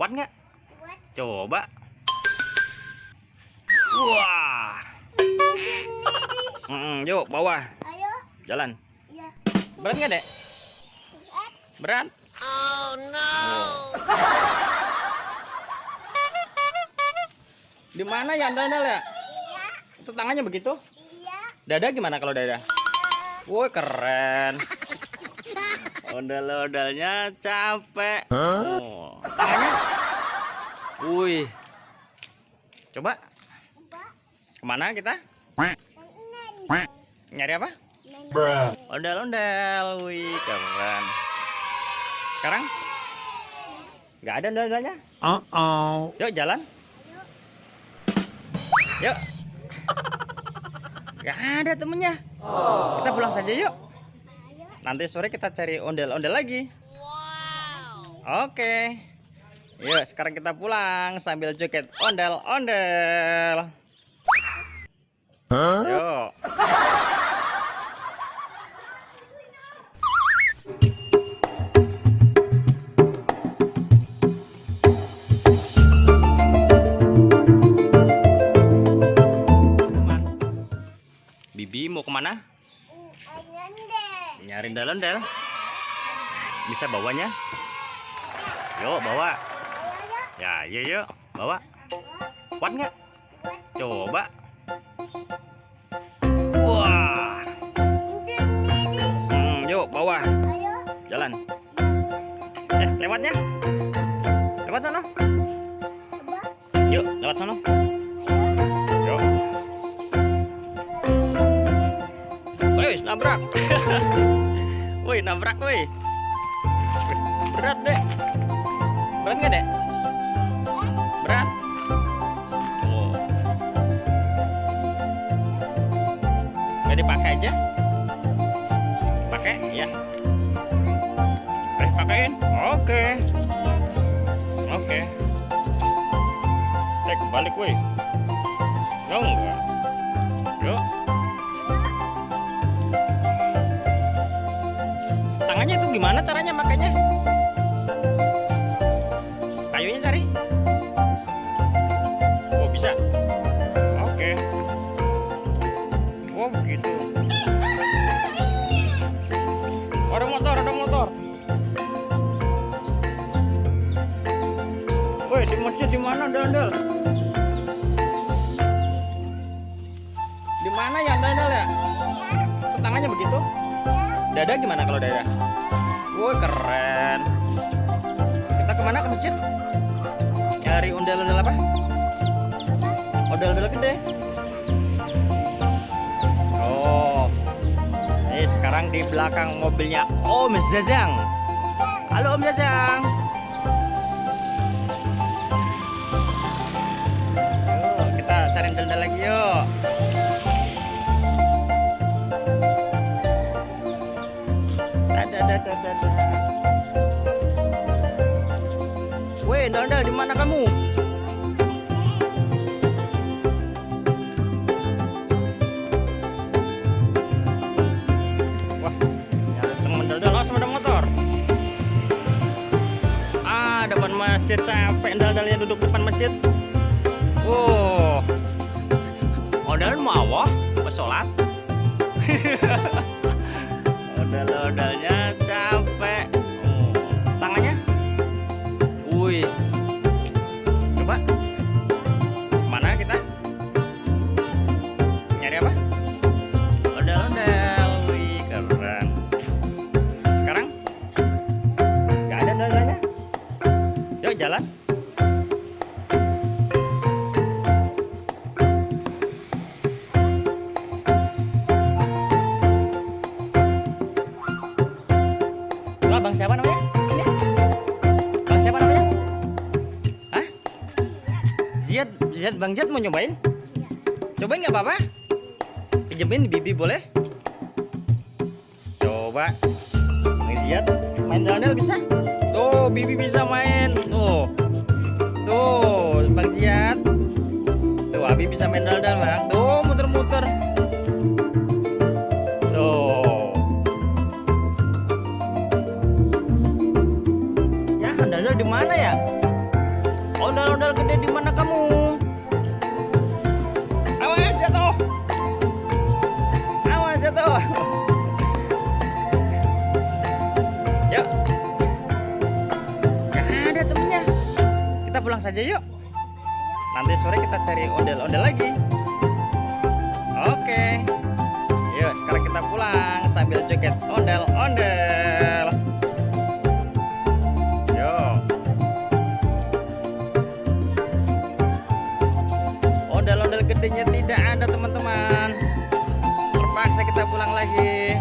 Kuat nggak? Kuat. Coba. Wah. Yuk bawah. Ayo. Jalan. Ya. Berat nggak, Dek? Kuat. Berat. Oh no. Di mana ya Andal ya? Iya. Itu tangannya begitu? Iya. Dada gimana kalau dada? Woi keren. Ondel-ondelnya capek. Oh, tangannya. Wih. Coba. Coba. Kemana kita? Nenek. Nyari apa? Nenek. Ondel-ondel. Wih keren. Sekarang? Nggak ada ondel-ondelnya? Yuk jalan. Yuk. Nggak ada temennya. Kita pulang saja yuk. Ayo. Nanti sore kita cari ondel-ondel lagi. Wow. Oke. Yuk, sekarang kita pulang sambil joget ondel-ondel. Yuk. Bibi mau kemana? Nenek. Nyari ondel-ondel. Bisa bawanya? Yuk, bawa. Ayo. Ya, yuk, bawa. Kuat nggak? Kuat. Coba. Wah. Yuk, bawa. Ayo. Jalan. Lewatnya. Lewat sana. Coba. Yuk, lewat sana. Yuk. Wih, nabrak. Wih, nabrak, wih. Berat, Dek. Berat nggak, Dek? Berat. Oh. Nggak dipakai aja? Pakai, ya. Pakein. Oke. Oke. Balik, wih. Yuk, enggak. Yuk. Tangannya itu gimana caranya makanya? Kayunya cari. Oh bisa. Oke. Oh begitu. Oh, ada motor, ada motor. Woi, di masjid di mana, Dandel? Di mana ya, Dandel ya? Tangannya begitu? Dada gimana kalau dada? Woi keren. Kita kemana, ke masjid? Nyari ondel-ondel apa? Ondel-ondel gede. Oh. Sekarang di belakang mobilnya Om Zazang. Halo Om Zazang. Yuk, kita cari ondel-ondel lagi yuk. Weh, ondel-ondel di mana kamu? Wah, nyari temen ondel-ondel, oh sepeda motor. Ah, depan masjid capek ondel-ondelnya duduk depan masjid. Oh, ondel mau awah, mau sholat. Ondel-ondelnya capek. Oh, tangannya? Wih. Coba. Mana kita? Nyari apa? Ondel-ondel. Wih, keren. Sekarang? Gak ada ondel-ondelnya. Yuk jalan. Bang siapa namanya? Ini? Bang siapa namanya? Hah? Ziad, Bang Ziad mau nyobain? Cobain nggak apa-apa? Pinjemin Bibi boleh? Coba. Bang Ziad, main ondel bisa? Tuh, Bibi bisa main. Tuh. Tuh, Bang Ziad. Tuh, Abi bisa main ondel, Bang. Tuh, muter-muter. Tuh. Ya, ondel di mana ya? Ondel-ondel gede di mana kamu? Awas jatuh. Awas jatuh. Yuk. Gak ada temennya. Kita pulang saja yuk. Nanti sore kita cari ondel-ondel lagi. Oke. Yuk sekarang kita pulang sambil joget ondel-ondel. Yuk. Ondel-ondel gedenya tidak ada teman-teman. Terpaksa kita pulang lagi.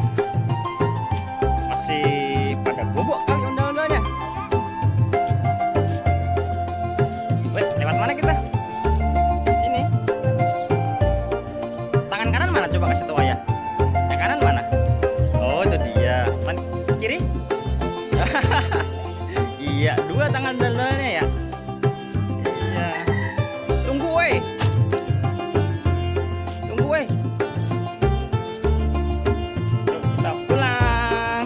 Masih pada bobok kali ondel-ondelnya. Wait, lewat mana kita? Sini. Tangan kanan mana? Coba kasih tahu ayah. Yang kanan mana? Oh itu dia. Kiri? Iya, dua tangan ondel-ondelnya ya. Iya. Tunggu weh. Tunggu weh. Yuk, kita pulang.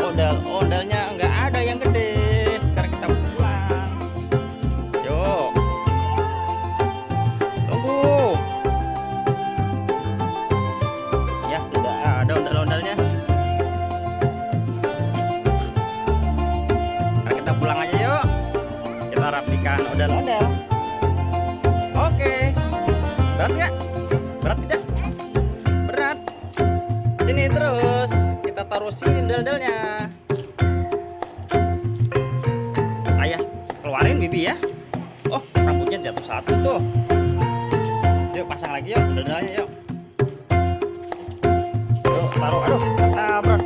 Ondel-ondelnya nggak ada yang gede. Sekarang kita pulang. Yuk. Tunggu. Ya, tidak ada ondel-ondelnya. Sekarang kita pulang aja yuk. Kita rapikan ondel-ondel. Oke. Berat nggak? Berat tidak? Berat. Sini terus. Kita taruh sini ondel-ondelnya. Ayah, keluarin bibi ya. Oh, rambutnya jatuh satu tuh. Yuk pasang lagi yuk ondel-ondelnya yuk. Yuk taruh. Aduh, berat.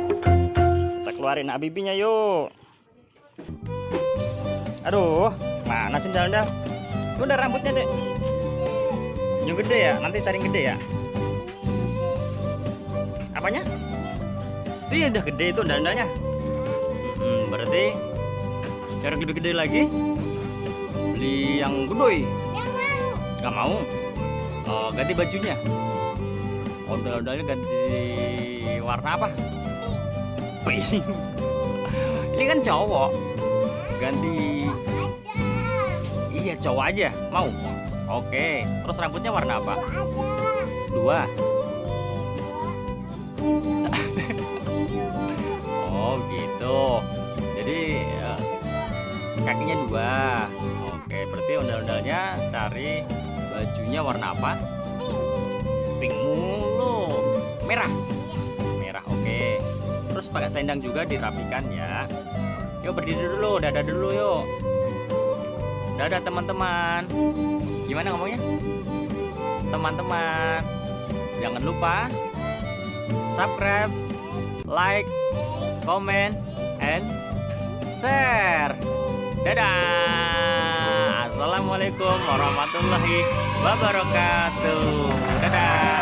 Kita keluarin bibinya yuk. Aduh, mana sih ondel-ondel? Itu udah rambutnya dek. Yang gede ya, nanti cari yang gede ya. Apanya? Iya udah gede itu ondel-ondelnya. Berarti cari lebih gede lagi. Beli yang gede. Gak mau. Oh, ganti bajunya. Ondel-ondelnya ganti warna apa? Pink. Ini kan cowok. Ganti. Iya cowok aja. Mau? Oke. Terus rambutnya warna apa? Dua. Oh gitu. Jadi kakinya dua. Oke. Berarti ondel-ondelnya cari bajunya warna apa? Pink mulu. Merah. Merah. Oke. Terus pakai selendang juga dirapikan ya. Yuk berdiri dulu, dadah dulu yuk. Dadah teman-teman. Gimana ngomongnya? Teman-teman, jangan lupa subscribe, like, comment, and share. Dadah. Assalamualaikum warahmatullahi wabarakatuh. Dadah.